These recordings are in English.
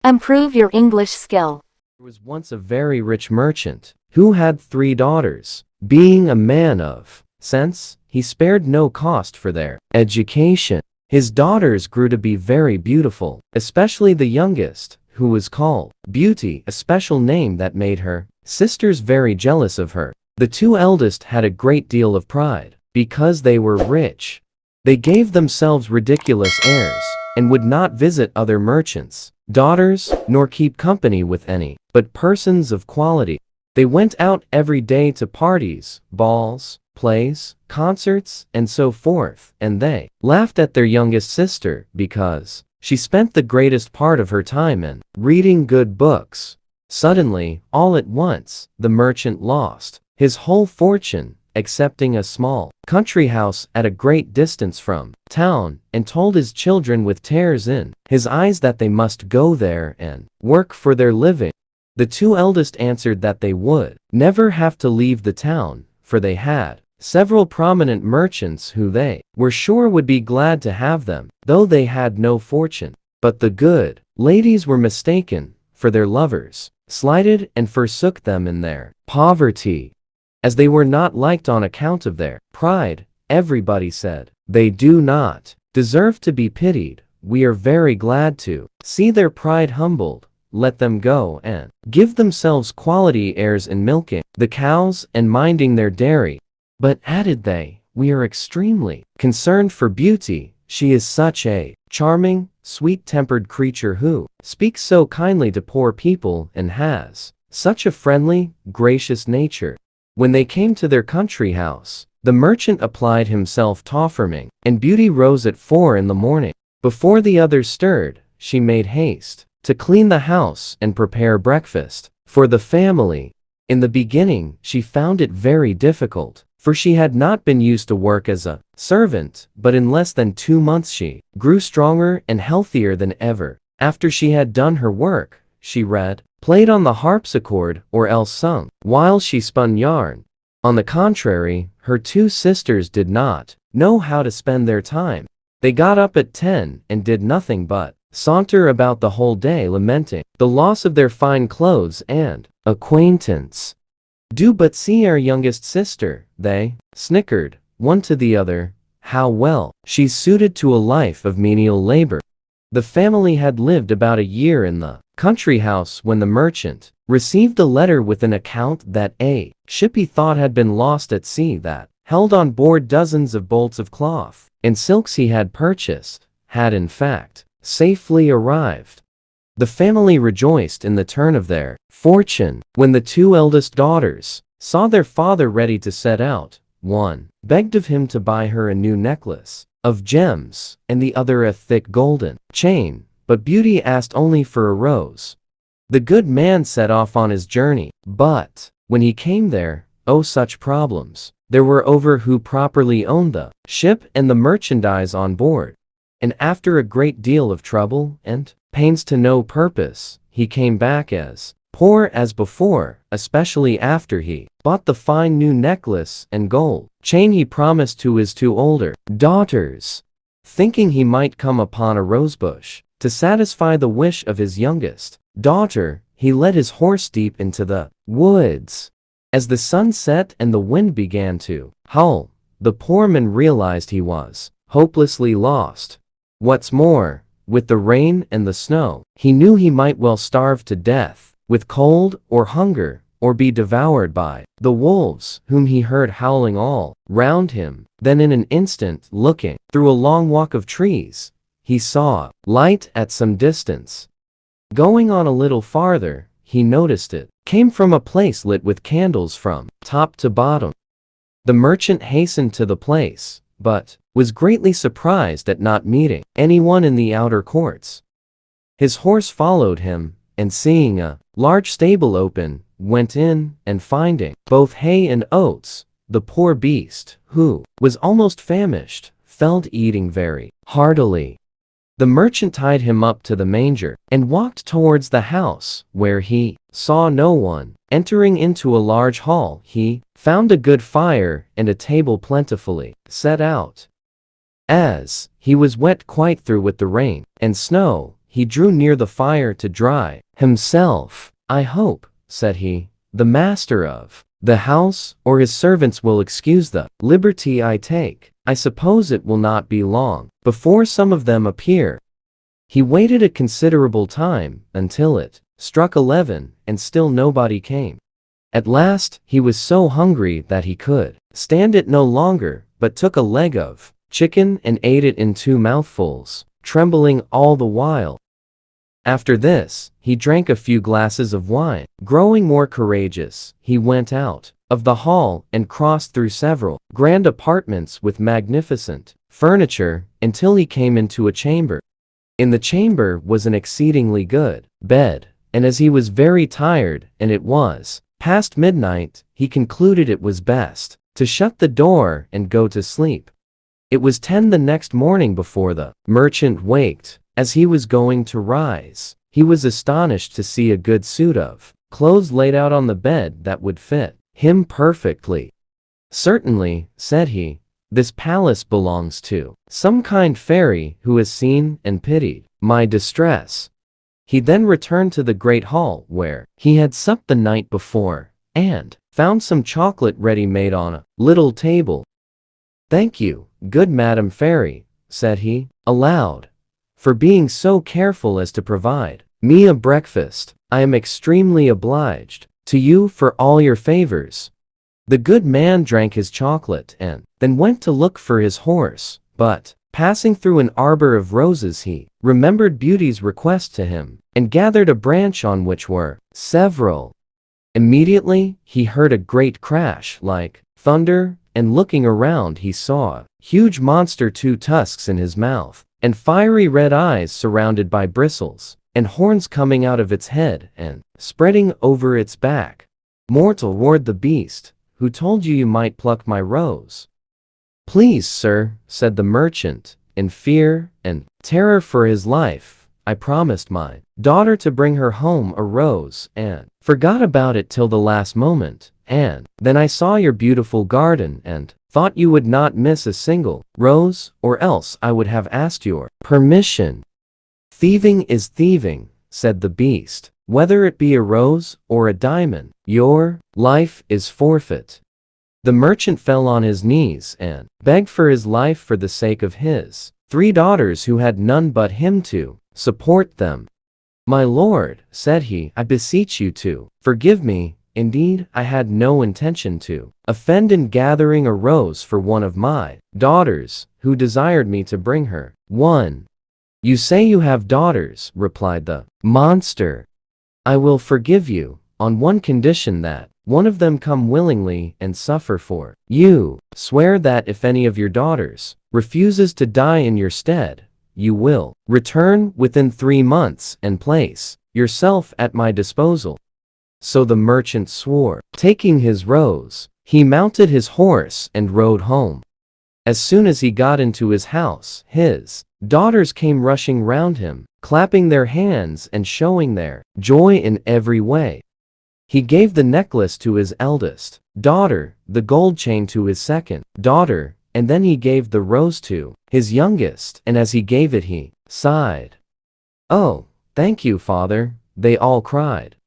Improve your English skill. There was once a very rich merchant who had 3 daughters. Being a man of sense, he spared no cost for their education. His daughters grew to be very beautiful, especially the youngest, who was called Beauty, a special name that made her sisters very jealous of her. The 2 eldest had a great deal of pride, because they were rich. They gave themselves ridiculous airs, and would not visit other merchants' daughters, nor keep company with any but persons of quality. They went out every day to parties, balls, plays, concerts, and so forth, and they laughed at their youngest sister because she spent the greatest part of her time in reading good books. Suddenly, all at once, the merchant lost his whole fortune, excepting a small country house at a great distance from town, and told his children with tears in his eyes that they must go there and work for their living. The 2 eldest answered that they would never have to leave the town, for they had several prominent merchants who they were sure would be glad to have them, though they had no fortune. But the good ladies were mistaken, for their lovers slighted and forsook them in their poverty. As they were not liked on account of their pride, everybody said, "They do not deserve to be pitied. We are very glad to see their pride humbled. Let them go and give themselves quality airs in milking the cows and minding their dairy." But added they, "We are extremely concerned for Beauty. She is such a charming, sweet-tempered creature who speaks so kindly to poor people and has such a friendly, gracious nature." When they came to their country house, the merchant applied himself to farming, and Beauty rose at 4 in the morning. Before the others stirred, she made haste to clean the house and prepare breakfast for the family. In the beginning, she found it very difficult, for she had not been used to work as a servant, but in less than 2 months she grew stronger and healthier than ever. After she had done her work, she read, played on the harpsichord, or else sung, while she spun yarn. On the contrary, her 2 sisters did not know how to spend their time. They got up at 10 and did nothing but saunter about the whole day, lamenting the loss of their fine clothes and acquaintance. "Do but see our youngest sister," they snickered, one to the other. "How well she's suited to a life of menial labor." The family had lived about a year in the country house when the merchant received a letter with an account that a ship he thought had been lost at sea, that held on board dozens of bolts of cloth and silks he had purchased, had in fact safely arrived. The family rejoiced in the turn of their fortune. When the 2 eldest daughters saw their father ready to set out, one begged of him to buy her a new necklace of gems, and the other a thick golden chain, but Beauty asked only for a rose. The good man set off on his journey, but when he came there, oh, such problems there were over who properly owned the ship and the merchandise on board. And after a great deal of trouble and pains to no purpose, he came back as poor as before, especially after he bought the fine new necklace and gold chain he promised to his 2 older daughters. Thinking he might come upon a rosebush to satisfy the wish of his youngest daughter, he led his horse deep into the woods. As the sun set and the wind began to howl, the poor man realized he was hopelessly lost. What's more, with the rain and the snow, he knew he might well starve to death with cold or hunger, or be devoured by the wolves, whom he heard howling all round him. Then in an instant, looking through a long walk of trees, he saw light at some distance. Going on a little farther, he noticed it came from a place lit with candles from top to bottom. The merchant hastened to the place, but was greatly surprised at not meeting anyone in the outer courts. His horse followed him, and seeing a large stable open, went in, and finding both hay and oats, the poor beast, who was almost famished, fell to eating very heartily. The merchant tied him up to the manger, and walked towards the house, where he saw no one. Entering into a large hall, he found a good fire and a table plentifully set out. As he was wet quite through with the rain and snow, he drew near the fire to dry himself. "I hope," said he, "the master of the house or his servants will excuse the liberty I take. I suppose it will not be long before some of them appear." He waited a considerable time until it struck 11 and still nobody came. At last he was so hungry that he could stand it no longer, but took a leg of chicken and ate it in 2 mouthfuls, trembling all the while. After this, he drank a few glasses of wine. Growing more courageous, he went out of the hall and crossed through several grand apartments with magnificent furniture until he came into a chamber. In the chamber was an exceedingly good bed, and as he was very tired and it was past midnight, he concluded it was best to shut the door and go to sleep. It was 10 the next morning before the merchant waked. As he was going to rise, he was astonished to see a good suit of clothes laid out on the bed that would fit him perfectly. "Certainly," said he, "this palace belongs to some kind fairy who has seen and pitied my distress." He then returned to the great hall where he had supped the night before, and found some chocolate ready made on a little table. "Thank you, good Madam Fairy," said he, aloud, "for being so careful as to provide me a breakfast. I am extremely obliged to you for all your favors." The good man drank his chocolate and then went to look for his horse, but passing through an arbor of roses he remembered Beauty's request to him, and gathered a branch on which were several. Immediately he heard a great crash like thunder, and looking around he saw a huge monster, 2 tusks in his mouth, and fiery red eyes surrounded by bristles, and horns coming out of its head and spreading over its back. "Mortal," roared the beast, "who told you you might pluck my rose?" "Please, sir," said the merchant, in fear and terror for his life, "I promised my daughter to bring her home a rose and forgot about it till the last moment, and then I saw your beautiful garden and thought you would not miss a single rose, or else I would have asked your permission." "Thieving is thieving," said the beast, "whether it be a rose or a diamond. Your life is forfeit." The merchant fell on his knees and begged for his life for the sake of his 3 daughters who had none but him to support them. "My lord," said he, "I beseech you to forgive me. Indeed, I had no intention to offend in gathering a rose for one of my daughters, who desired me to bring her one." "You say you have daughters," replied the monster. "I will forgive you, on one condition, that one of them come willingly and suffer for you. Swear that if any of your daughters refuses to die in your stead, you will return within 3 months and place yourself at my disposal." So the merchant swore. Taking his rose, he mounted his horse and rode home. As soon as he got into his house, his daughters came rushing round him, clapping their hands and showing their joy in every way. He gave the necklace to his eldest daughter, the gold chain to his second daughter, and then he gave the rose to his youngest, and as he gave it he sighed. "Oh, thank you, father," they all cried.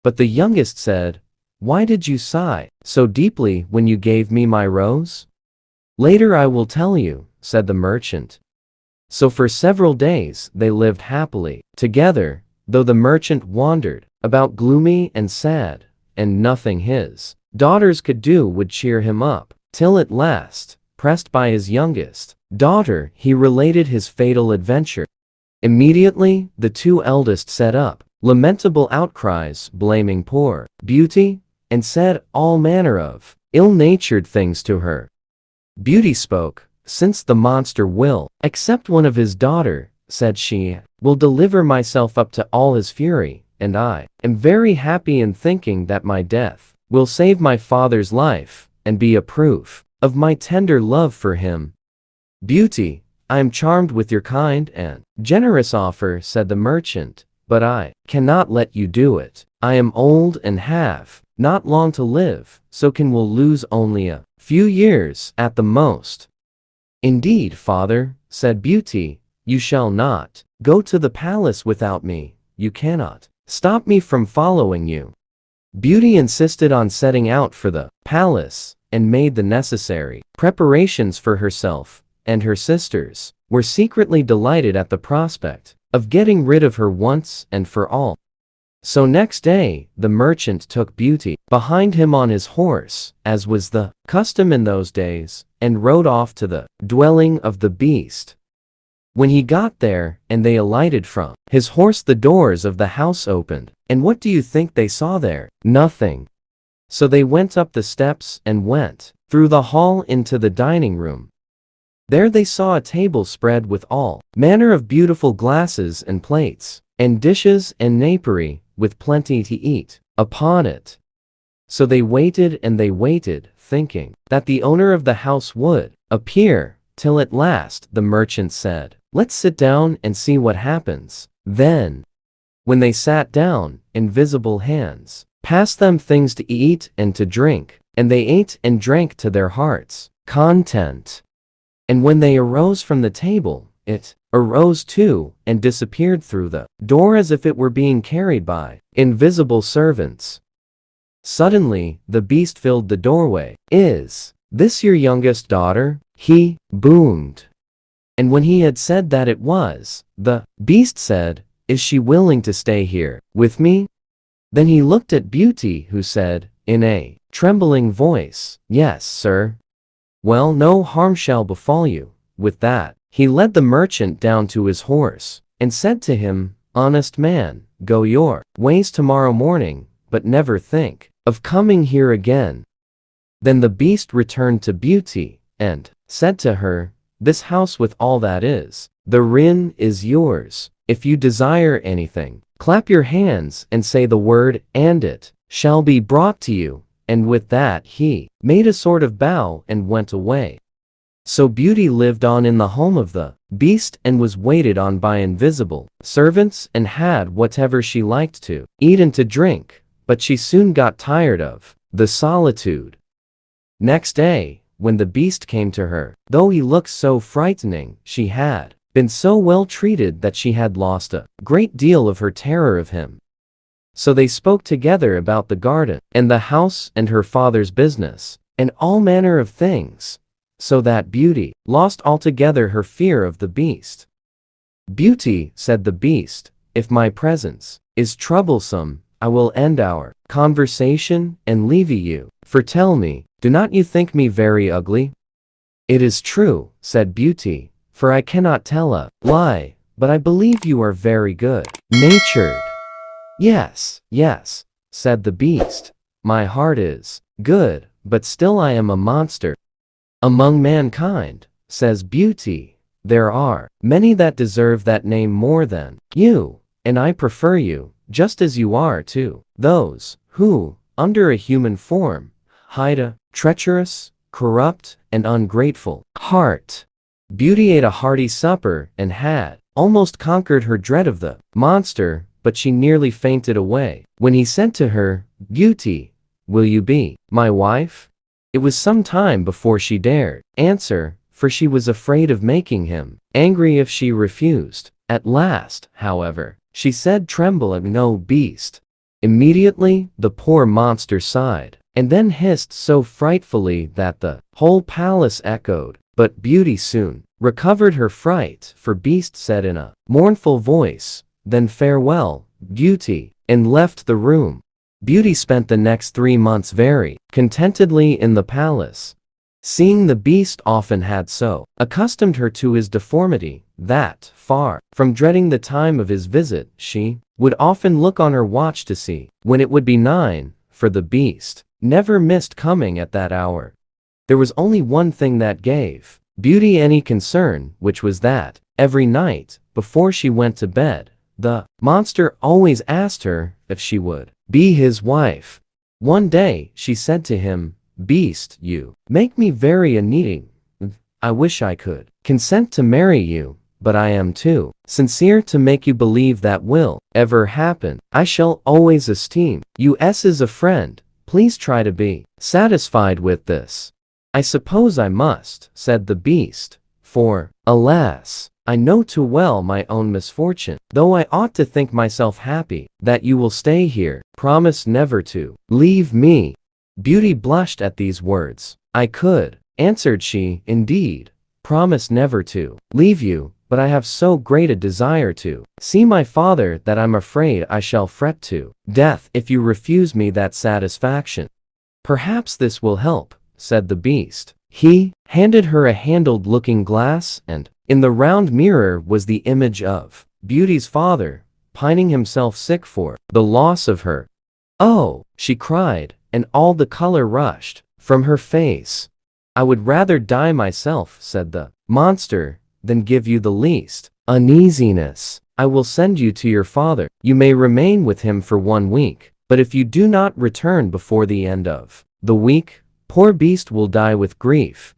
But the youngest said, "Why did you sigh so deeply when you gave me my rose?" "Later I will tell you," said the merchant. So for several days they lived happily together, though the merchant wandered about gloomy and sad, and nothing his daughters could do would cheer him up, till at last, pressed by his youngest daughter, he related his fatal adventure. Immediately the 2 eldest set up lamentable outcries, blaming poor Beauty, and said all manner of ill-natured things to her. Beauty spoke. "Since the monster will accept one of his daughter," said she, "will deliver myself up to all his fury, and I am very happy in thinking that my death will save my father's life, and be a proof of my tender love for him." "Beauty, I am charmed with your kind and generous offer," said the merchant, "but I cannot let you do it. I am old and have not long to live, so will lose only a few years at the most." "Indeed, father," said Beauty, "you shall not Go to the palace without me, you cannot stop me from following you. Beauty insisted on setting out for the palace and made the necessary preparations for herself, and her sisters were secretly delighted at the prospect of getting rid of her once and for all. So next day, the merchant took Beauty behind him on his horse, as was the custom in those days, and rode off to the dwelling of the beast. When he got there, and they alighted from his horse, the doors of the house opened, and what do you think they saw there? Nothing. So they went up the steps and went through the hall into the dining room. There they saw a table spread with all manner of beautiful glasses and plates, and dishes and napery, with plenty to eat upon it. So they waited and they waited, thinking that the owner of the house would appear, till at last the merchant said, "Let's sit down and see what happens." Then, when they sat down, invisible hands passed them things to eat and to drink, and they ate and drank to their hearts' content. And when they arose from the table, it arose too, and disappeared through the door as if it were being carried by invisible servants. Suddenly, the beast filled the doorway. "Is this your youngest daughter?" he boomed. And when he had said that it was, the beast said, "Is she willing to stay here with me?" Then he looked at Beauty, who said, in a trembling voice, "Yes, sir." "Well, no harm shall befall you." With that, he led the merchant down to his horse, and said to him, "Honest man, go your ways tomorrow morning, but never think of coming here again." Then the beast returned to Beauty, and said to her, "This house with all that is therein is yours. If you desire anything, clap your hands and say the word, and it shall be brought to you." And with that he made a sort of bow and went away. So Beauty lived on in the home of the beast, and was waited on by invisible servants, and had whatever she liked to eat and to drink, but she soon got tired of the solitude. Next day, when the beast came to her, though he looked so frightening, she had been so well treated that she had lost a great deal of her terror of him. So they spoke together about the garden, and the house, and her father's business, and all manner of things, so that Beauty lost altogether her fear of the beast. "Beauty," said the beast, "if my presence is troublesome, I will end our conversation and leave you. For tell me, do not you think me very ugly?" "It is true," said Beauty, "for I cannot tell a lie, but I believe you are very good natured." "Yes, yes," said the beast, "my heart is good, but still I am a monster." "Among mankind," says Beauty, "there are many that deserve that name more than you, and I prefer you, just as you are, to those who, under a human form, hide a treacherous, corrupt, and ungrateful heart." Beauty ate a hearty supper, and had almost conquered her dread of the monster, but she nearly fainted away when he said to her, "Beauty, will you be my wife?" It was some time before she dared answer, for she was afraid of making him angry if she refused. At last, however, she said, "Tremble, no beast." Immediately, the poor monster sighed, and then hissed so frightfully that the whole palace echoed. But Beauty soon recovered her fright, for Beast said in a mournful voice, "Then farewell, Beauty," and left the room. Beauty spent the next 3 months very contentedly in the palace. Seeing the beast often had so accustomed her to his deformity, that, far from dreading the time of his visit, she would often look on her watch to see when it would be 9, for the beast never missed coming at that hour. There was only one thing that gave Beauty any concern, which was that, every night, before she went to bed, the monster always asked her if she would be his wife. One day, she said to him, "Beast, you make me very uneasy. I wish I could consent to marry you, but I am too sincere to make you believe that will ever happen. I shall always esteem you as a friend. Please try to be satisfied with this." "I suppose I must," said the beast, "for, alas, I know too well my own misfortune, though I ought to think myself happy that you will stay here. Promise never to leave me." Beauty blushed at these words. "I could," answered she, "indeed, promise never to leave you, but I have so great a desire to see my father that I'm afraid I shall fret to death if you refuse me that satisfaction." "Perhaps this will help," said the beast. He handed her a handled looking glass, and in the round mirror was the image of Beauty's father, pining himself sick for the loss of her. "Oh," she cried, and all the color rushed from her face. "I would rather die myself," said the monster, "than give you the least uneasiness. I will send you to your father. You may remain with him for 1 week, but if you do not return before the end of the week, poor beast will die with grief."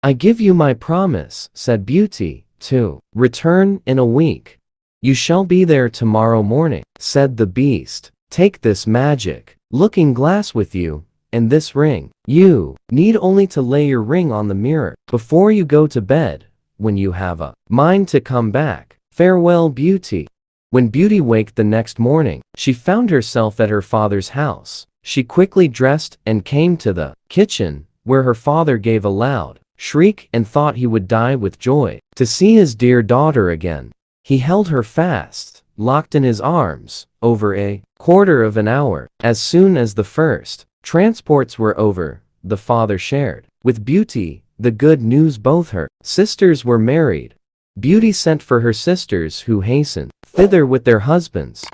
"I give you my promise," said Beauty, "to return in a week." "You shall be there tomorrow morning," said the beast. "Take this magic looking glass with you, and this ring. You need only to lay your ring on the mirror before you go to bed, when you have a mind to come back. Farewell, Beauty." When Beauty waked the next morning, she found herself at her father's house. She quickly dressed and came to the kitchen, where her father gave a loud shriek and thought he would die with joy to see his dear daughter again. He held her fast, locked in his arms, over a quarter of an hour. As soon as the first transports were over, the father shared with Beauty the good news. Both her sisters were married. Beauty sent for her sisters, who hastened thither with their husbands.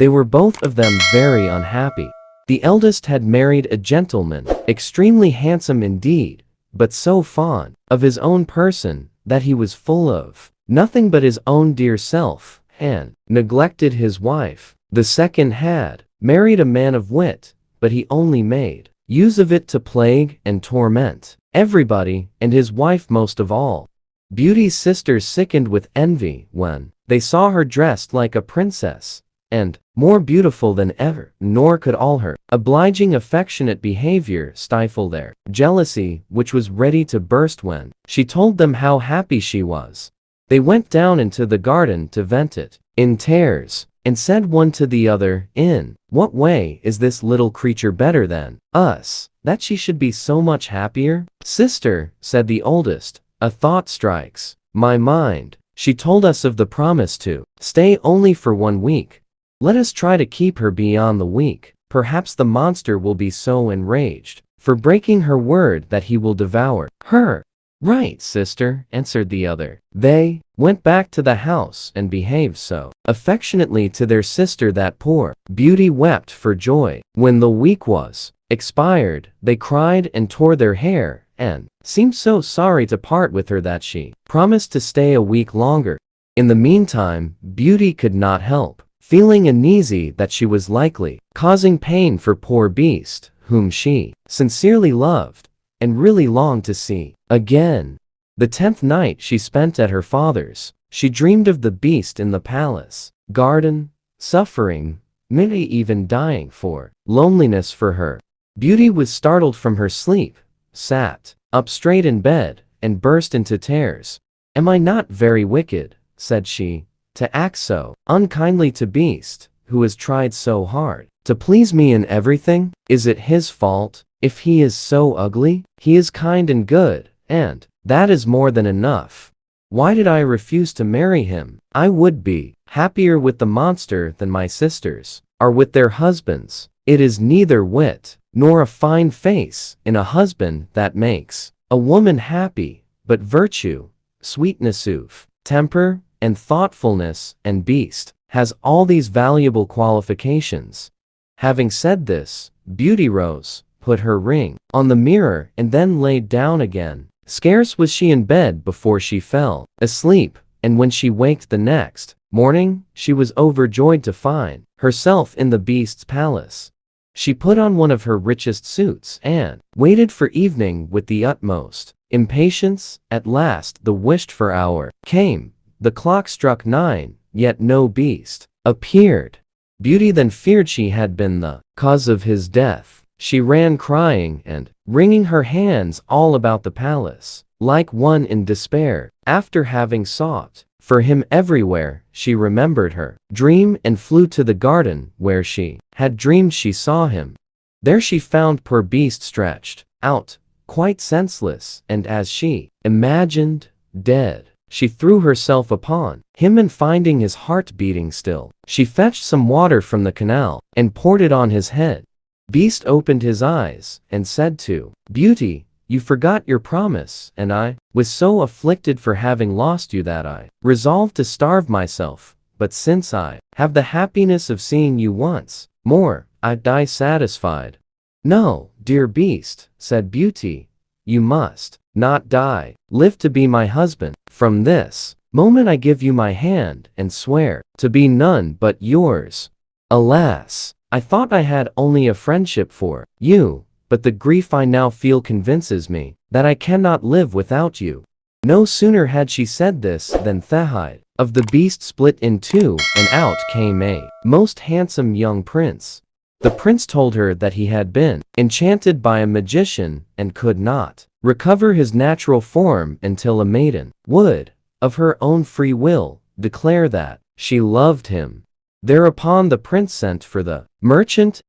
They were both of them very unhappy. The eldest had married a gentleman, extremely handsome indeed, but so fond of his own person that he was full of nothing but his own dear self, and neglected his wife. The second had married a man of wit, but he only made use of it to plague and torment everybody, and his wife most of all. Beauty's sisters sickened with envy when they saw her dressed like a princess, and more beautiful than ever, nor could all her obliging, affectionate behavior stifle their jealousy, which was ready to burst when she told them how happy she was. They went down into the garden to vent it in tears, and said one to the other, "In what way is this little creature better than us, that she should be so much happier?" "Sister," said the oldest, "a thought strikes my mind. She told us of the promise to stay only for 1 week. Let us try to keep her beyond the week. Perhaps the monster will be so enraged for breaking her word that he will devour her." "Right, sister," answered the other. They went back to the house and behaved so affectionately to their sister that poor Beauty wept for joy. When the week was expired, they cried and tore their hair, and seemed so sorry to part with her that she promised to stay a week longer. In the meantime, Beauty could not help feeling uneasy that she was likely causing pain for poor beast, whom she sincerely loved and really longed to see again. The 10th night she spent at her father's. She dreamed of the beast in the palace garden, suffering, maybe even dying for loneliness for her. Beauty was startled from her sleep, sat up straight in bed, and burst into tears. "Am I not very wicked," said she, "to act so unkindly to beast, who has tried so hard to please me in everything? Is it his fault if he is so ugly? He is kind and good, and that is more than enough. Why did I refuse to marry him? I would be happier with the monster than my sisters are with their husbands. It is neither wit nor a fine face in a husband that makes a woman happy, but virtue, sweetness of temper, and thoughtfulness, and beast has all these valuable qualifications." Having said this, Beauty rose, put her ring on the mirror, and then laid down again. Scarce was she in bed before she fell asleep, and when she waked the next morning, she was overjoyed to find herself in the beast's palace. She put on one of her richest suits, and waited for evening with the utmost impatience. At last the wished-for hour came. The clock struck 9, yet no beast appeared. Beauty then feared she had been the cause of his death. She ran crying and wringing her hands all about the palace, like one in despair. After having sought for him everywhere. She remembered her dream and flew to the garden where she had dreamed she saw him. There she found poor beast stretched out, quite senseless, and as she imagined, dead. She threw herself upon him, and finding his heart beating still, she fetched some water from the canal and poured it on his head. Beast opened his eyes and said to Beauty, you forgot your promise, and I was so afflicted for having lost you that I resolved to starve myself. But since I have the happiness of seeing you once more, I die satisfied. No, dear Beast, said Beauty, you must not die. Live to be my husband. From this moment I give you my hand and swear to be none but yours. Alas, I thought I had only a friendship for you, but the grief I now feel convinces me that I cannot live without you. No sooner had she said this than the hide of the beast split in two, and out came a most handsome young prince. The prince told her that he had been enchanted by a magician and could not recover his natural form until a maiden would, of her own free will, declare that she loved him. Thereupon the prince sent for the merchant